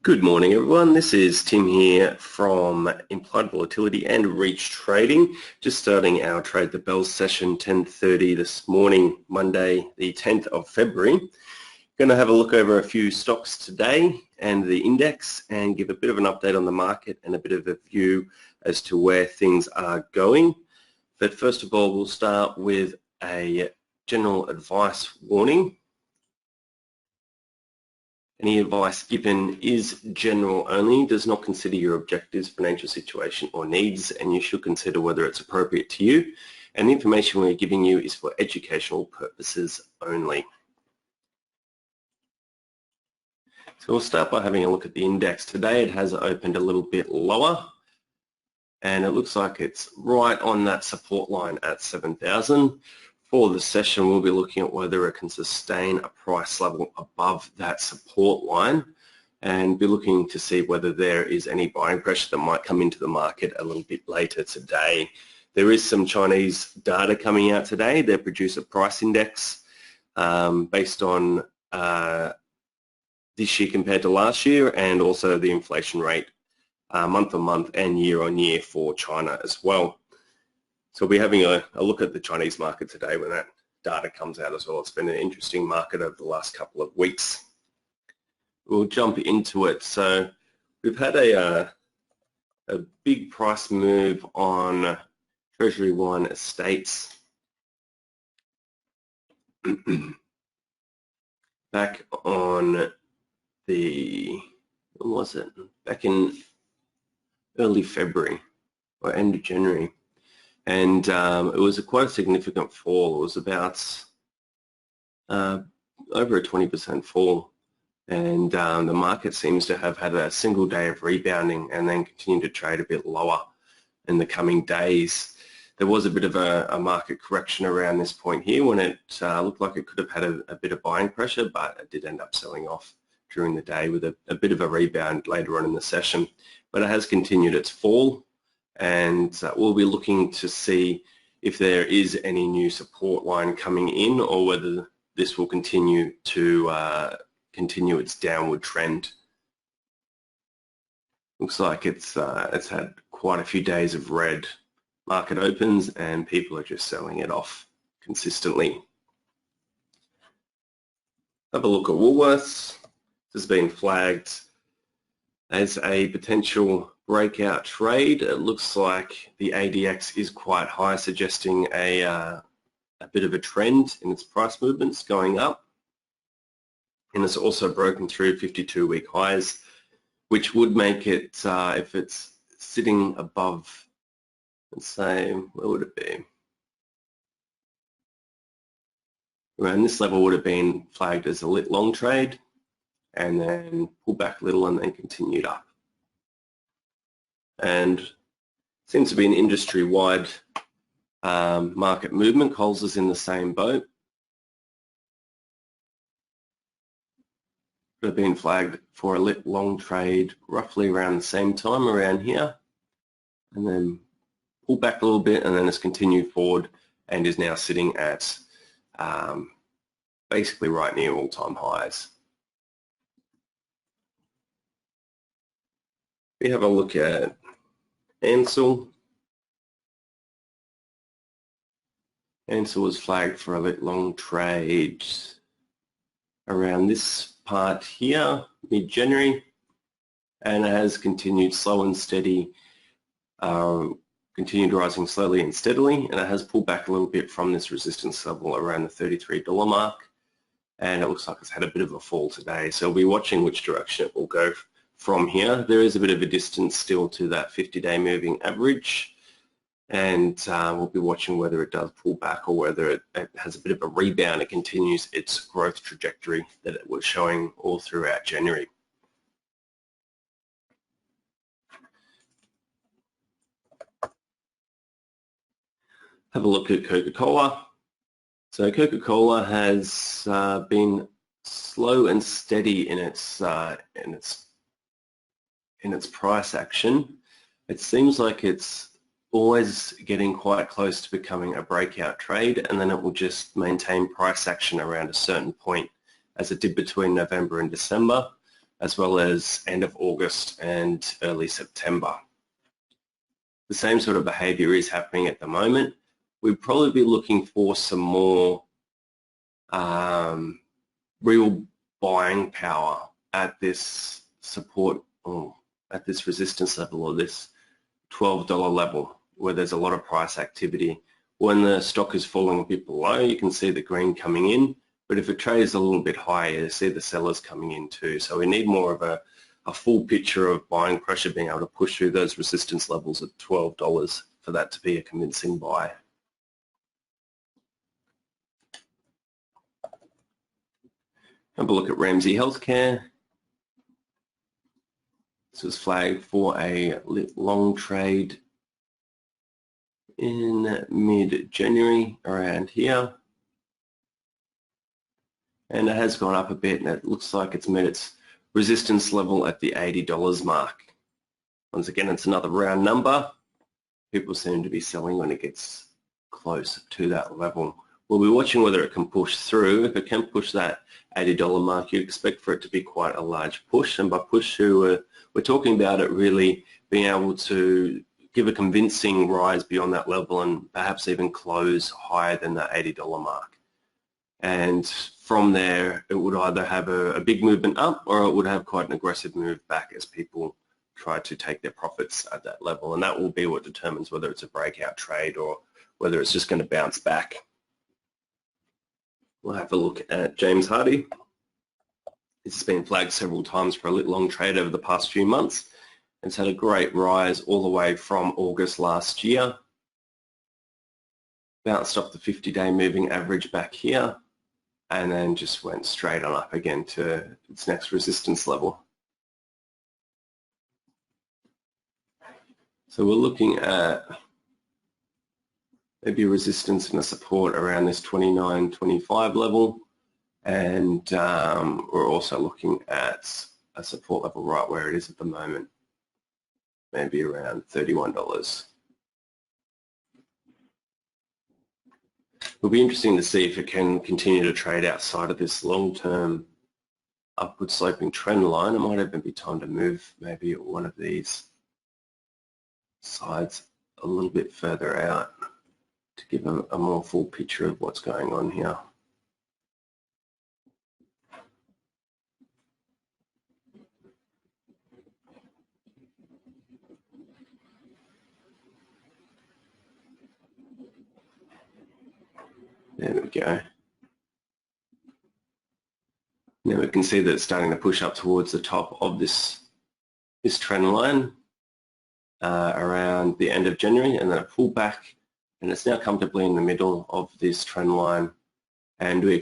Good morning everyone, this is Tim here from Implied Volatility and Reach Trading. Just starting our Trade the Bell session 10:30 this morning, Monday the 10th of February. Going to have a look over a few stocks today and the index and give a bit of an update on the market and a bit of a view as to where things are going. But first of all, we'll start with a general advice warning. Any advice given is general only, does not consider your objectives, financial situation or needs, and you should consider whether it's appropriate to you. And the information we're giving you is for educational purposes only. So we'll start by having a look at the index. Today it has opened a little bit lower and it looks like it's right on that support line at 7,000. For the session, we'll be looking at whether it can sustain a price level above that support line and be looking to see whether there is any buying pressure that might come into the market a little bit later today. There is some Chinese data coming out today, their producer price index, based on this year compared to last year, and also the inflation rate month on month and year on year for China as well. So we'll be having a look at the Chinese market today when that data comes out as well. It's been an interesting market over the last couple of weeks. We'll jump into it. So we've had a big price move on Treasury 1 estates. Back on the, when was it? Back in early February or end of January. And it was quite a significant fall. It was about over a 20% fall, and the market seems to have had a single day of rebounding and then continue to trade a bit lower in the coming days. There was a bit of a market correction around this point here when it looked like it could have had a bit of buying pressure, but it did end up selling off during the day with a bit of a rebound later on in the session. But it has continued its fall, and we'll be looking to see if there is any new support line coming in or whether this will continue to continue its downward trend. Looks like it's had quite a few days of red. Market opens and people are just selling it off consistently. Have a look at Woolworths. This has been flagged as a potential breakout trade. It looks like the ADX is quite high, suggesting a bit of a trend in its price movements going up. And it's also broken through 52-week highs, which would make it, if it's sitting above, let's say, where would it be? Around this level would have been flagged as a lit long trade, and then pulled back a little and then continued up. And seems to be an industry-wide market movement. Coles is in the same boat. Could have been flagged for a lit long trade roughly around the same time around here, and then pulled back a little bit and then has continued forward and is now sitting at basically right near all-time highs. We have a look at Ansell. Ansell was flagged for a lit long trade around this part here, mid-January, and it has continued slow and steady, continued rising slowly and steadily, and it has pulled back a little bit from this resistance level around the $33 mark, and it looks like it's had a bit of a fall today. So we'll be watching which direction it will go from here. There is a bit of a distance still to that 50-day moving average, and we'll be watching whether it does pull back or whether it has a bit of a rebound. It continues its growth trajectory that it was showing all throughout January. Have a look at Coca-Cola. So Coca-Cola has been slow and steady in its price action. It seems like it's always getting quite close to becoming a breakout trade, and then it will just maintain price action around a certain point, as it did between November and December. as well as end of August and early September. The same sort of behavior is happening at the moment. We'd probably be looking for some more real buying power at this support or at this resistance level, or this $12 level, where there's a lot of price activity. When the stock is falling a bit below, you can see the green coming in, but if it trades a little bit higher, you see the sellers coming in too. So we need more of a full picture of buying pressure, being able to push through those resistance levels at $12 for that to be a convincing buy. Have a look at Ramsay Healthcare. This was flagged for a long trade in mid-January around here. And it has gone up a bit, and it looks like it's met its resistance level at the $80 mark. Once again, it's another round number. People seem to be selling when it gets close to that level. We'll be watching whether it can push through. If it can push that $80 mark, you'd expect for it to be quite a large push. And by push through, we're talking about it really being able to give a convincing rise beyond that level and perhaps even close higher than that $80 mark. And from there, it would either have a big movement up, or it would have quite an aggressive move back as people try to take their profits at that level. And that will be what determines whether it's a breakout trade or whether it's just going to bounce back. We'll have a look at James Hardie. This has been flagged several times for a long trade over the past few months. It's had a great rise all the way from August last year. Bounced off the 50-day moving average back here, and then just went straight on up again to its next resistance level. So we're looking at maybe a resistance and a support around this 29.25 level, and we're also looking at a support level right where it is at the moment, maybe around $31. It'll be interesting to see if it can continue to trade outside of this long-term upward sloping trend line. It might even be time to move maybe one of these sides a little bit further out to give a more full picture of what's going on here. There we go. Now we can see that it's starting to push up towards the top of this trend line around the end of January, and then a pullback, and it's now comfortably in the middle of this trend line, and we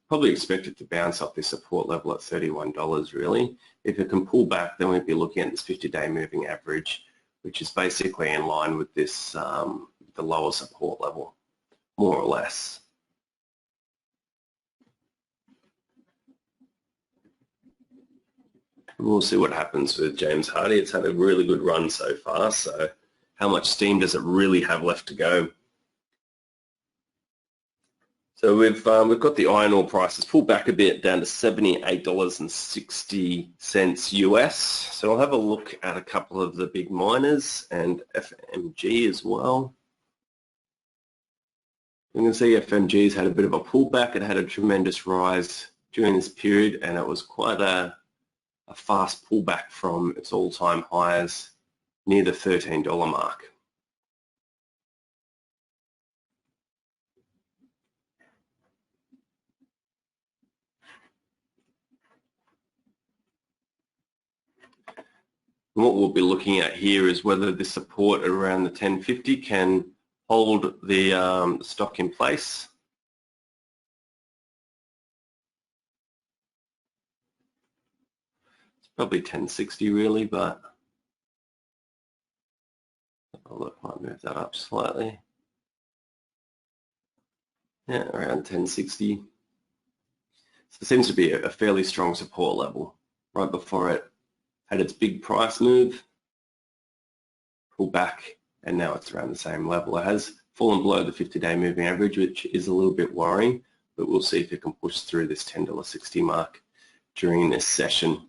probably expect it to bounce off this support level at $31 really. If it can pull back, then we'd be looking at this 50-day moving average, which is basically in line with this the lower support level, more or less. We'll see what happens with James Hardie. It's had a really good run so far, so how much steam does it really have left to go? So we've got the iron ore prices pulled back a bit down to $78.60 US. So I'll have a look at a couple of the big miners and FMG as well. You can see FMG's had a bit of a pullback. It had a tremendous rise during this period, and it was quite a fast pullback from its all-time highs near the $13 mark. And what we'll be looking at here is whether the support around the 1050 can hold the stock in place. Probably 1060 really, but I might move that up slightly. Yeah, around 1060. So it seems to be a fairly strong support level right before it had its big price move, pull back, and now it's around the same level. It has fallen below the 50-day moving average, which is a little bit worrying, but we'll see if it can push through this $10.60 mark during this session.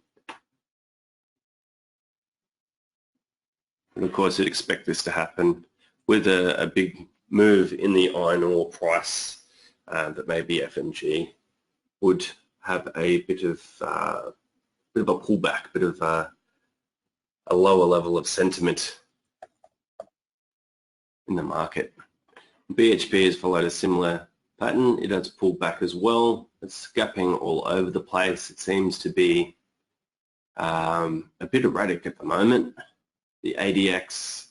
But of course, you'd expect this to happen with a big move in the iron ore price that maybe FMG would have a bit of a pullback, bit of a lower level of sentiment in the market. BHP has followed a similar pattern. It has pulled back as well. It's gapping all over the place. It seems to be a bit erratic at the moment. The ADX,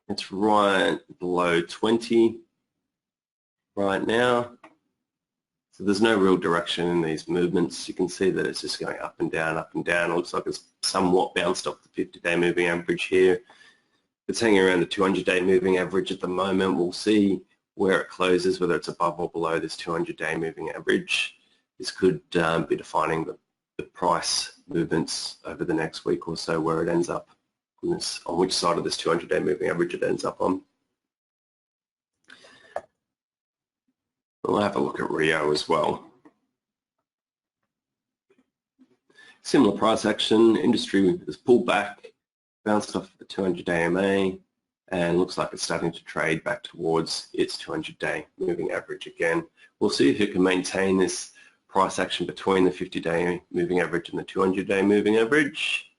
it's right below 20 right now. So there's no real direction in these movements. You can see that it's just going up and down, up and down. It looks like it's somewhat bounced off the 50-day moving average here. It's hanging around the 200-day moving average at the moment. We'll see where it closes, whether it's above or below this 200-day moving average. This could be defining the price movements over the next week or so, where it ends up, on which side of this 200-day moving average it ends up on. We'll have a look at Rio as well. Similar price action. Industry has pulled back, bounced off the 200-day MA, and looks like it's starting to trade back towards its 200-day moving average again. We'll see if it can maintain this price action between the 50-day moving average and the 200-day moving average.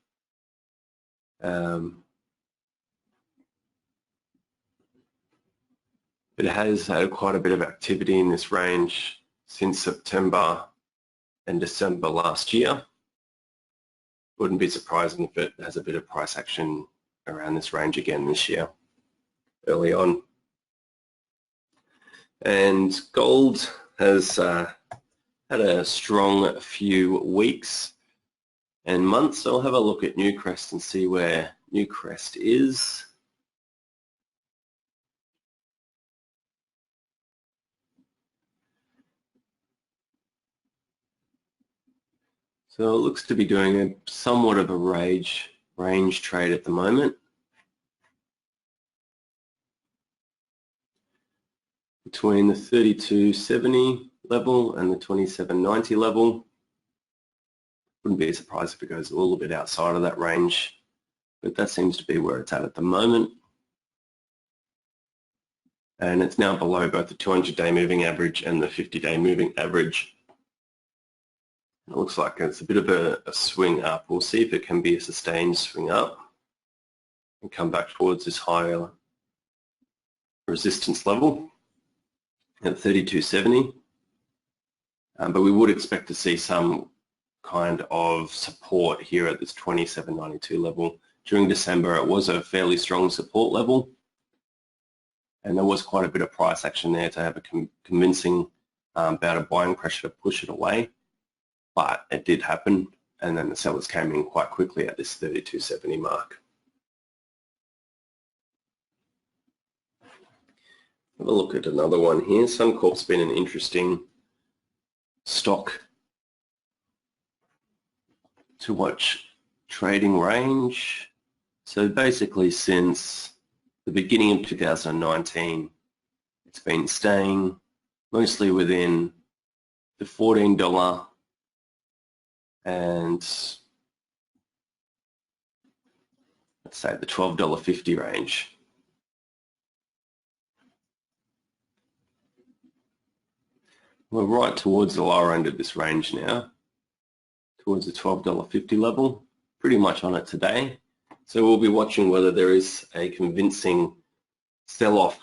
It has had quite a bit of activity in this range since September and December last year. Wouldn't be surprising if it has a bit of price action around this range again this year, early on. And gold has had a strong few weeks and months. So I'll have a look at Newcrest and see where Newcrest is. So it looks to be doing a somewhat of a range trade at the moment. Between the 32.70 level and the 27.90 level. Wouldn't be surprised if it goes a little bit outside of that range, but that seems to be where it's at the moment. And it's now below both the 200-day moving average and the 50-day moving average. It looks like it's a bit of a swing up. We'll see if it can be a sustained swing up and come back towards this higher resistance level at 32.70. But we would expect to see some kind of support here at this 27.92 level. During December, it was a fairly strong support level, and there was quite a bit of price action there to have a convincing bout of buying pressure to push it away. But it did happen, and then the sellers came in quite quickly at this 32.70 mark. Have a look at another one here. Suncorp's been an interesting stock to watch trading range. So basically since the beginning of 2019, it's been staying mostly within the $14 and let's say the $12.50 range. We're right towards the lower end of this range now, towards the $12.50 level, pretty much on it today. So we'll be watching whether there is a convincing sell-off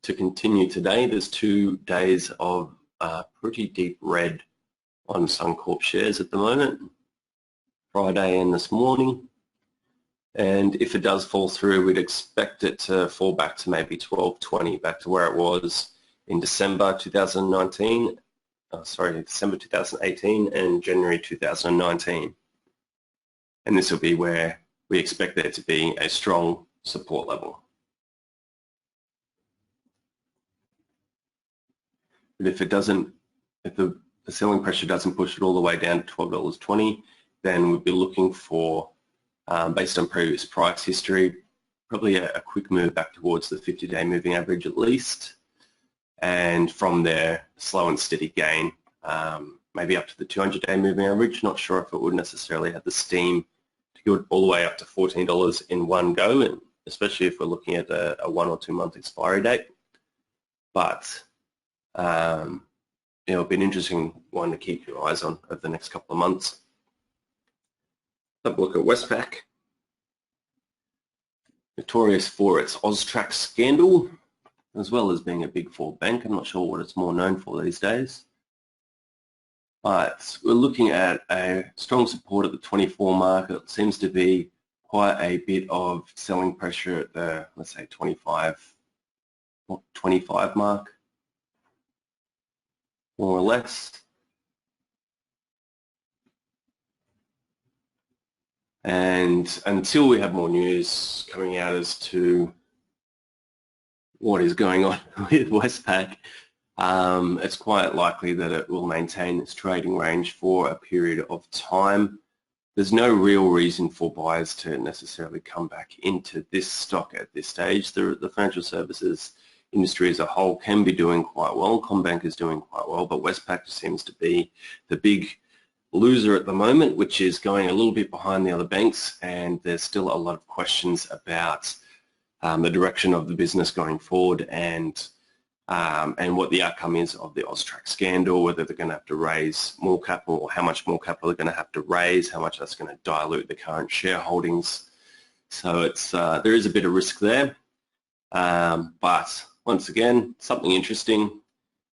to continue today. There's 2 days of pretty deep red on Suncorp shares at the moment, Friday and this morning. And if it does fall through, we'd expect it to fall back to maybe 12.20, back to where it was in December 2018 and January 2019. And this will be where we expect there to be a strong support level. But if it doesn't, if the selling pressure doesn't push it all the way down to $12.20, then we'd be looking for, based on previous price history, probably a quick move back towards the 50-day moving average at least. And from there, slow and steady gain, maybe up to the 200-day moving average. Not sure if it would necessarily have the steam to go all the way up to $14 in one go, especially if we're looking at a 1 or 2 month expiry date. But it'll be an interesting one to keep your eyes on over the next couple of months. Have a look at Westpac. Notorious for its Austrac scandal, as well as being a Big Four bank. I'm not sure what it's more known for these days. But we're looking at a strong support at the 24 mark. It seems to be quite a bit of selling pressure at the, let's say, 25 mark, more or less. And until we have more news coming out as to what is going on with Westpac, it's quite likely that it will maintain its trading range for a period of time. There's no real reason for buyers to necessarily come back into this stock at this stage. The financial services industry as a whole can be doing quite well. CommBank is doing quite well, but Westpac seems to be the big loser at the moment, which is going a little bit behind the other banks, and there's still a lot of questions about the direction of the business going forward and what the outcome is of the Austrac scandal, whether they're going to have to raise more capital or how much more capital they're going to have to raise, how much that's going to dilute the current shareholdings. So it's there is a bit of risk there, but once again, something interesting.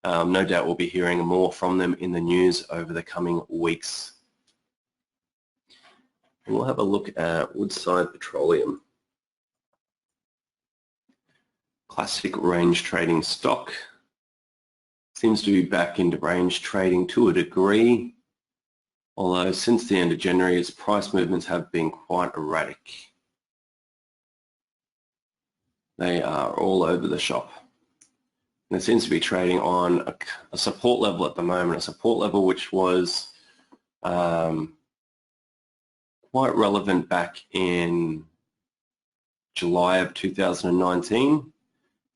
No doubt we'll be hearing more from them in the news over the coming weeks. And we'll have a look at Woodside Petroleum. Classic range trading stock. Seems to be back into range trading to a degree, although since the end of January its price movements have been quite erratic. They are all over the shop. And it seems to be trading on a support level at the moment, a support level which was quite relevant back in July of 2019,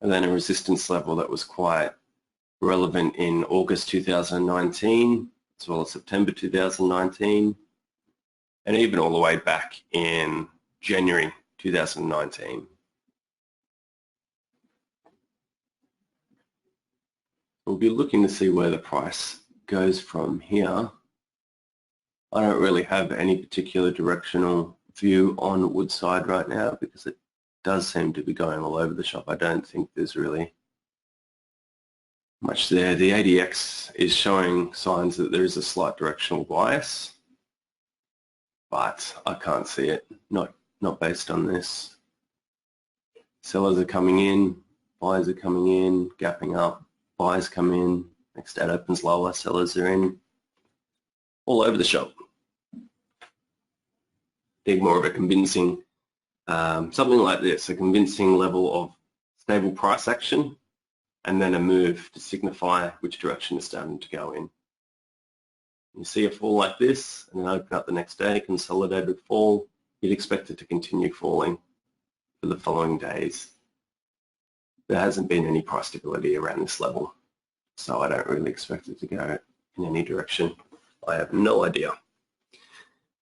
and then a resistance level that was quite relevant in August 2019, as well as September 2019, and even all the way back in January 2019. We'll be looking to see where the price goes from here. I don't really have any particular directional view on Woodside right now because it does seem to be going all over the shop. I don't think there's really much there. The ADX is showing signs that there is a slight directional bias, but I can't see it, not based on this. Sellers are coming in, buyers are coming in, gapping up. Buyers come in, next ad opens lower, sellers are in, all over the shop. Need more of a convincing, something like this, a convincing level of stable price action, and then a move to signify which direction it's starting to go in. You see a fall like this, and then open up the next day, consolidated fall, you'd expect it to continue falling for the following days. There hasn't been any price stability around this level, so I don't really expect it to go in any direction. I have no idea.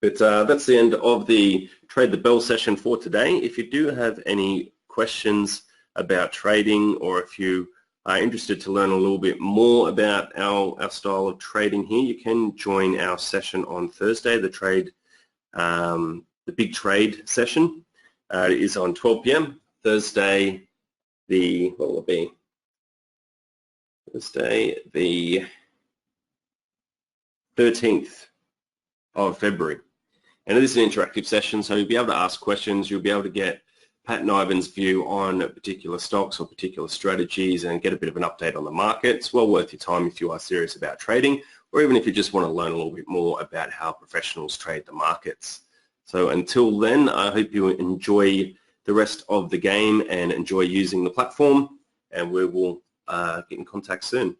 But that's the end of the Trade the Bell session for today. If you do have any questions about trading, or if you are interested to learn a little bit more about our style of trading here, you can join our session on Thursday, the big trade session. It is on 12 p.m. Thursday, what will it be? Thursday, the 13th of February. And it is an interactive session, so you'll be able to ask questions, you'll be able to get Pat and Ivan's view on particular stocks or particular strategies and get a bit of an update on the market. It's well worth your time if you are serious about trading, or even if you just want to learn a little bit more about how professionals trade the markets. So until then, I hope you enjoy the rest of the game and enjoy using the platform, and we will get in contact soon.